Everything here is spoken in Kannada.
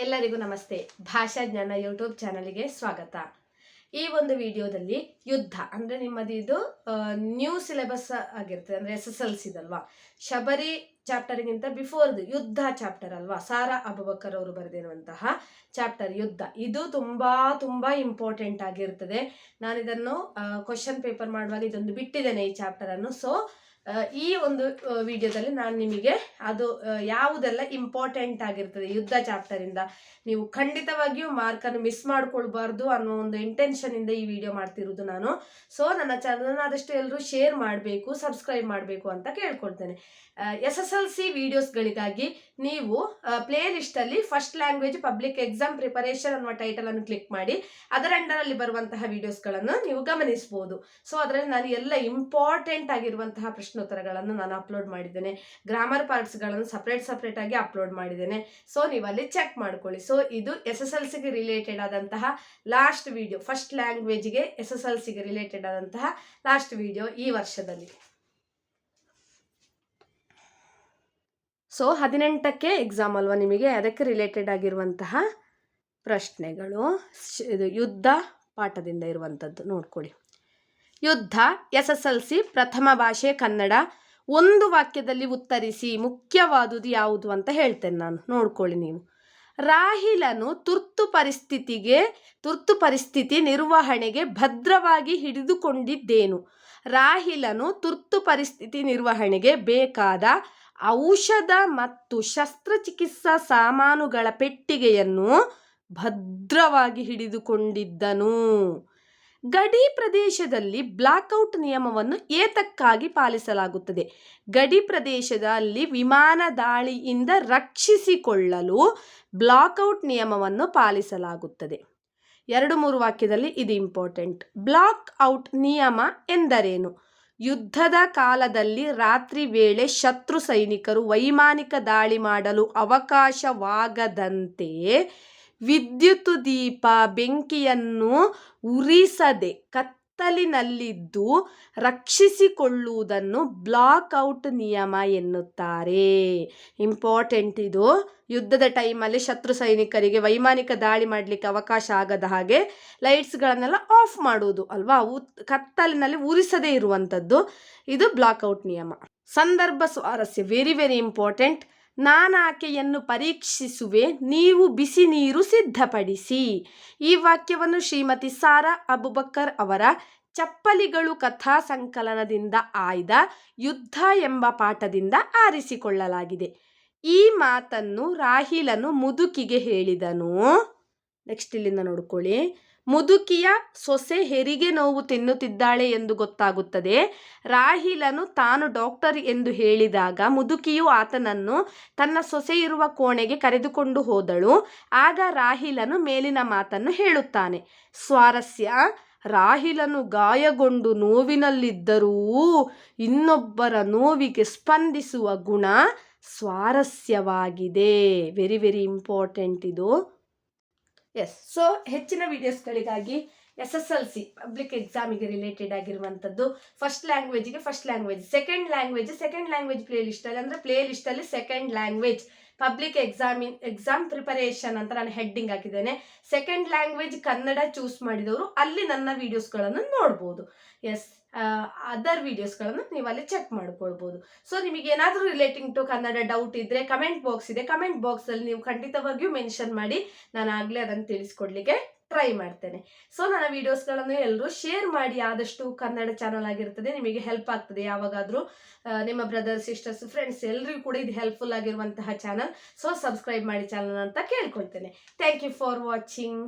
ಎಲ್ಲರಿಗೂ ನಮಸ್ತೆ. ಭಾಷಾ ಜ್ಞಾನ ಯೂಟ್ಯೂಬ್ ಚಾನಲ್ಗೆ ಸ್ವಾಗತ. ಈ ಒಂದು ವಿಡಿಯೋದಲ್ಲಿ ಯುದ್ಧ ಅಂದರೆ ನಿಮ್ಮದು ಇದು ನ್ಯೂ ಸಿಲೆಬಸ್ ಆಗಿರ್ತದೆ, ಅಂದರೆ SSLC ಇದಲ್ವಾ. ಶಬರಿ ಚಾಪ್ಟರ್ಗಿಂತ ಬಿಫೋರ್ದು ಯುದ್ಧ ಚಾಪ್ಟರ್ ಅಲ್ವಾ, ಸಾರಾ ಅಬುಬಕರ್ ಅವರು ಬರೆದಿರುವಂತಹ ಚಾಪ್ಟರ್ ಯುದ್ಧ. ಇದು ತುಂಬಾ ಇಂಪಾರ್ಟೆಂಟ್ ಆಗಿರ್ತದೆ. ನಾನು ಇದನ್ನು ಕ್ವಶನ್ ಪೇಪರ್ ಮಾಡುವಾಗ ಇದೊಂದು ಬಿಟ್ಟಿದ್ದೇನೆ ಈ ಚಾಪ್ಟರ್ ಅನ್ನು. ಸೊ ಈ ಒಂದು ವಿಡಿಯೋದಲ್ಲಿ ನಾನು ನಿಮಗೆ ಅದು ಯಾವುದೆಲ್ಲ ಇಂಪಾರ್ಟೆಂಟ್ ಆಗಿರ್ತದೆ ಯುದ್ಧ ಚಾಪ್ಟರ್ ಇಂದ, ನೀವು ಖಂಡಿತವಾಗಿಯೂ ಮಾರ್ಕನ್ನು ಮಿಸ್ ಮಾಡ್ಕೊಳ್ಬಾರ್ದು ಅನ್ನೋ ಒಂದು ಇಂಟೆನ್ಷನ್ ಇಂದ ಈ ವಿಡಿಯೋ ಮಾಡ್ತಿರೋದು ನಾನು. ಸೊ ನನ್ನ ಚಾನಲ್ನ ಆದಷ್ಟು ಎಲ್ಲರೂ ಶೇರ್ ಮಾಡಬೇಕು, ಸಬ್ಸ್ಕ್ರೈಬ್ ಮಾಡಬೇಕು ಅಂತ ಕೇಳ್ಕೊಳ್ತೇನೆ. SSLC ವಿಡಿಯೋಸ್ಗಳಿಗಾಗಿ ನೀವು ಪ್ಲೇ ಲಿಸ್ಟ್ ಅಲ್ಲಿ first language public exam preparation ಅನ್ನುವ ಟೈಟಲ್ ಅನ್ನು ಕ್ಲಿಕ್ ಮಾಡಿ ಅದರ ಅಂಡರಲ್ಲಿ ಬರುವಂತಹ ವಿಡಿಯೋಸ್ಗಳನ್ನು ನೀವು ಗಮನಿಸಬಹುದು. ಸೊ ಅದರಲ್ಲಿ ನಾನು ಎಲ್ಲ ಇಂಪಾರ್ಟೆಂಟ್ ಆಗಿರುವಂತಹ ಪ್ರಶ್ನೋತ್ತರಗಳನ್ನು ನಾನು ಅಪ್ಲೋಡ್ ಮಾಡಿದ್ದೇನೆ. ಗ್ರಾಮರ್ ಪಾರ್ಟ್ಸ್ಗಳನ್ನು ಸಪ್ರೇಟ್ ಆಗಿ ಅಪ್ಲೋಡ್ ಮಾಡಿದ್ದೇನೆ. ಸೊ ನೀವು ಅಲ್ಲಿ ಚೆಕ್ ಮಾಡ್ಕೊಳ್ಳಿ. ಸೊ ಇದು SSLCಗೆ ರಿಲೇಟೆಡ್ ಆದಂತಹ ಲಾಸ್ಟ್ ವಿಡಿಯೋ, ಫಸ್ಟ್ ಲ್ಯಾಂಗ್ವೇಜ್ಗೆ SSLCಗೆ ರಿಲೇಟೆಡ್ ಆದಂತಹ ಲಾಸ್ಟ್ ವಿಡಿಯೋ ಈ ವರ್ಷದಲ್ಲಿ. ಸೊ 18ಕ್ಕೆ ಎಕ್ಸಾಮ್ ಅಲ್ವಾ ನಿಮಗೆ, ಅದಕ್ಕೆ ರಿಲೇಟೆಡ್ ಆಗಿರುವಂತಹ ಪ್ರಶ್ನೆಗಳು ಇದು ಯುದ್ಧ ಪಾಠದಿಂದ ಇರುವಂಥದ್ದು. ನೋಡ್ಕೊಳ್ಳಿ. ಯುದ್ಧ SSLC ಪ್ರಥಮ ಭಾಷೆ ಕನ್ನಡ. ಒಂದು ವಾಕ್ಯದಲ್ಲಿ ಉತ್ತರಿಸಿ, ಮುಖ್ಯವಾದುದು ಯಾವುದು ಅಂತ ಹೇಳ್ತೇನೆ ನಾನು. ನೋಡ್ಕೊಳ್ಳಿ ನೀವು. ರಾಹಿಲನು ತುರ್ತು ಪರಿಸ್ಥಿತಿ ನಿರ್ವಹಣೆಗೆ ಭದ್ರವಾಗಿ ಹಿಡಿದುಕೊಂಡಿದ್ದೇನು? ರಾಹಿಲನು ತುರ್ತು ಪರಿಸ್ಥಿತಿ ನಿರ್ವಹಣೆಗೆ ಬೇಕಾದ ಔಷಧ ಮತ್ತು ಶಸ್ತ್ರಚಿಕಿತ್ಸಾ ಸಾಮಾನುಗಳ ಪೆಟ್ಟಿಗೆಯನ್ನು ಭದ್ರವಾಗಿ ಹಿಡಿದುಕೊಂಡಿದ್ದನು. ಗಡಿ ಪ್ರದೇಶದಲ್ಲಿ ಬ್ಲಾಕ್ಔಟ್ ನಿಯಮವನ್ನು ಏತಕ್ಕಾಗಿ ಪಾಲಿಸಲಾಗುತ್ತದೆ? ಗಡಿ ಪ್ರದೇಶದಲ್ಲಿ ವಿಮಾನ ದಾಳಿಯಿಂದ ರಕ್ಷಿಸಿಕೊಳ್ಳಲು ಬ್ಲಾಕ್ಔಟ್ ನಿಯಮವನ್ನು ಪಾಲಿಸಲಾಗುತ್ತದೆ. 2-3 ವಾಕ್ಯದಲ್ಲಿ ಇದು ಇಂಪಾರ್ಟೆಂಟ್. ಬ್ಲಾಕ್ಔಟ್ ನಿಯಮ ಎಂದರೇನು? ಯುದ್ಧದ ಕಾಲದಲ್ಲಿ ರಾತ್ರಿ ವೇಳೆ ಶತ್ರು ಸೈನಿಕರು ವೈಮಾನಿಕ ದಾಳಿ ಮಾಡಲು ಅವಕಾಶವಾಗದಂತೆ ವಿದ್ಯುತ್ ದೀಪ ಬೆಂಕಿಯನ್ನು ಉರಿಸದೆ ಕತ್ತಲಿನಲ್ಲಿದ್ದು ರಕ್ಷಿಸಿಕೊಳ್ಳುವುದನ್ನು ಬ್ಲಾಕ್ಔಟ್ ನಿಯಮ ಎನ್ನುತ್ತಾರೆ. ಇಂಪಾರ್ಟೆಂಟ್ ಇದು. ಯುದ್ಧದ ಟೈಮಲ್ಲಿ ಶತ್ರು ಸೈನಿಕರಿಗೆ ವೈಮಾನಿಕ ದಾಳಿ ಮಾಡಲಿಕ್ಕೆ ಅವಕಾಶ ಆಗದ ಹಾಗೆ ಲೈಟ್ಸ್ಗಳನ್ನೆಲ್ಲ ಆಫ್ ಮಾಡುವುದು ಅಲ್ವಾ, ಕತ್ತಲಿನಲ್ಲಿ ಉರಿಸದೇ ಇರುವಂಥದ್ದು, ಇದು ಬ್ಲಾಕ್ಔಟ್ ನಿಯಮ. ಸಂದರ್ಭ ಸ್ವಾರಸ್ಯ, ವೆರಿ ಇಂಪಾರ್ಟೆಂಟ್. ನಾನಾಕೆಯನ್ನು ಪರೀಕ್ಷಿಸುವೆ, ನೀವು ಬಿಸಿ ನೀರು ಸಿದ್ಧಪಡಿಸಿ. ಈ ವಾಕ್ಯವನ್ನು ಶ್ರೀಮತಿ ಸಾರಾ ಅಬುಬಕರ್ ಅವರ ಚಪ್ಪಲಿಗಳು ಕಥಾ ಸಂಕಲನದಿಂದ ಆಯ್ದ ಯುದ್ಧ ಎಂಬ ಪಾಠದಿಂದ ಆರಿಸಿಕೊಳ್ಳಲಾಗಿದೆ. ಈ ಮಾತನ್ನು ರಾಹಿಲನು ಮುದುಕಿಗೆ ಹೇಳಿದನು. ನೆಕ್ಸ್ಟ್ ಇಲ್ಲಿಂದ ನೋಡ್ಕೊಳ್ಳಿ. ಮುದುಕಿಯ ಸೊಸೆ ಹೆರಿಗೆ ನೋವು ತಿನ್ನುತ್ತಿದ್ದಾಳೆ ಎಂದು ಗೊತ್ತಾಗುತ್ತದೆ. ರಾಹಿಲನು ತಾನು ಡಾಕ್ಟರ್ ಎಂದು ಹೇಳಿದಾಗ ಮುದುಕಿಯು ಆತನನ್ನು ತನ್ನ ಸೊಸೆ ಇರುವ ಕೋಣೆಗೆ ಕರೆದುಕೊಂಡು ಹೋದಳು. ಆಗ ರಾಹಿಲನು ಮೇಲಿನ ಮಾತನ್ನು ಹೇಳುತ್ತಾನೆ. ಸ್ವಾರಸ್ಯ, ರಾಹಿಲನು ಗಾಯಗೊಂಡು ನೋವಿನಲ್ಲಿದ್ದರೂ ಇನ್ನೊಬ್ಬರ ನೋವಿಗೆ ಸ್ಪಂದಿಸುವ ಗುಣ ಸ್ವಾರಸ್ಯವಾಗಿದೆ. ವೆರಿ ಇಂಪಾರ್ಟೆಂಟ್ ಇದು. ಸೊ ಹೆಚ್ಚಿನ ವಿಡಿಯೋಸ್ಗಳಿಗಾಗಿ SSLC ಪಬ್ಲಿಕ್ ಎಕ್ಸಾಮಿಗೆ ರಿಲೇಟೆಡ್ ಆಗಿರುವಂಥದ್ದು first language, second language play ಲಿಸ್ಟಲ್ಲಿ, ಅಂದರೆ ಪ್ಲೇ ಲಿಸ್ಟಲ್ಲಿ second language public exam preparation ಅಂತ ನಾನು ಹೆಡ್ಡಿಂಗ್ ಹಾಕಿದ್ದೇನೆ. ಸೆಕೆಂಡ್ ಲ್ಯಾಂಗ್ವೇಜ್ ಕನ್ನಡ ಚೂಸ್ ಮಾಡಿದವರು ಅಲ್ಲಿ ನನ್ನ ವಿಡಿಯೋಸ್ಗಳನ್ನು ನೋಡ್ಬೋದು. ಅದರ್ ವಿಡಿಯೋಸ್ಗಳನ್ನು ನೀವು ಅಲ್ಲಿ ಚೆಕ್ ಮಾಡ್ಕೊಳ್ಬೋದು. ಸೊ ನಿಮಗೆ ಏನಾದರೂ ರಿಲೇಟಿಂಗ್ ಟು ಕನ್ನಡ ಡೌಟ್ ಇದ್ದರೆ ಕಮೆಂಟ್ ಬಾಕ್ಸ್ ಇದೆ, ಕಮೆಂಟ್ ಬಾಕ್ಸಲ್ಲಿ ನೀವು ಖಂಡಿತವಾಗಿಯೂ ಮೆನ್ಷನ್ ಮಾಡಿ, ನಾನು ಆಗಲೇ ಅದನ್ನು ತಿಳಿಸ್ಕೊಡ್ಲಿಕ್ಕೆ ಟ್ರೈ ಮಾಡ್ತೇನೆ. ಸೊ ನನ್ನ ವಿಡಿಯೋಸ್ಗಳನ್ನು ಎಲ್ಲರೂ ಶೇರ್ ಮಾಡಿ. ಆದಷ್ಟು ಕನ್ನಡ ಚಾನಲ್ ಆಗಿರ್ತದೆ, ನಿಮಗೆ ಹೆಲ್ಪ್ ಆಗ್ತದೆ. ಯಾವಾಗಾದರೂ ನಿಮ್ಮ ಬ್ರದರ್ಸ್, ಸಿಸ್ಟರ್ಸ್, ಫ್ರೆಂಡ್ಸ್ ಎಲ್ಲರಿಗೂ ಕೂಡ ಇದು ಹೆಲ್ಪ್ಫುಲ್ ಆಗಿರುವಂತಹ ಚಾನಲ್. ಸೊ ಸಬ್ಸ್ಕ್ರೈಬ್ ಮಾಡಿ ಚಾನಲ್ ಅಂತ ಕೇಳ್ಕೊಳ್ತೇನೆ. Thank you for watching.